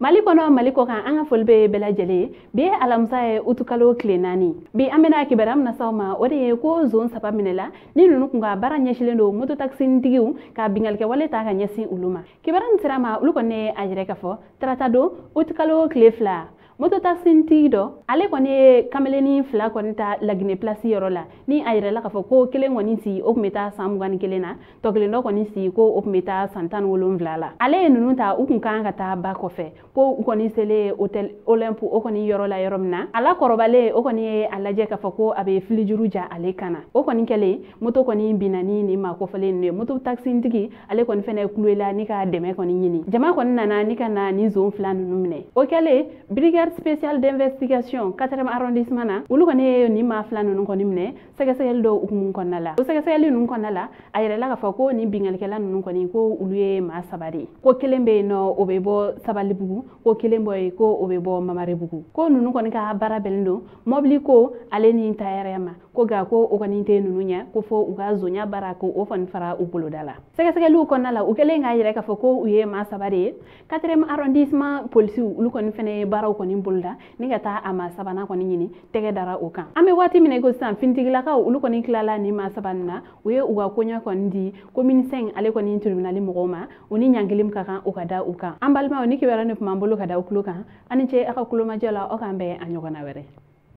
Mali kono Mali ko kan anga folbe bela jele be alamsa e utukalo klenani bi amena kibaram na sawma ode ko zone sapa minela ni nunu kunga bara nyeshilendo moto taxi ndigiu ka bingal ke wale ta ka nyesi uluma kibaram sirama uluko ne ajire ka fo tratado utukalo klefla moto taxi tido ale kone kameleni fla konta lagine place yorola ni ayre la ka fo ko kelen woni si okmeta samugani kelena to kelen do koni si ko okmeta santan wolum vlala ale nunu ta ukun kan ka ta ba ko fe ko ukoni sele hotel Olympe okoni yorola yoromna ala korobale okoni alaje ka fo ko abe filijuruja ale kana okoni kele moto koni binani ni ma ko fele ne moto taxi ndigi ale koni fene kluela ni ka deme koni nyini jama koni nana ni kana ni zone fla nunu mne o kele brigade spécial d'investigation 4e arrondissement na ulu kone ni ma fla nunu koni mne sega do ukumun konala o sega nunu konala ayre la ka fo ko ni bingal kala nunu koni ko uluye ma sabari ko kelembe no obebo sabali bugu ko kelembo ko obebo mamare bugu ko nunu koni ka bara belndo mobli ko ale ni tayare ma ko ga ko o koni te nunu nya ko fo uga zonya bara ko o fan fara ubulo dala sega lu konala o kele nga ayre ka fo ko uye ma sabari 4e arrondissement police ulu koni fene bara ko ni bulda ni gata ama sabana ko ni nyini tege dara o kan ame wati mine go sam fintigila ka ulu ko ni klala ni ma sabanna uye uga konya ko ndi commune 5 ale ko ni tribunal mo goma oni nyangilim ka kan o kada o kan ambalma oni ki werane ko mambolo kada o kluka ani che aka kuloma jala o kan be anyogona were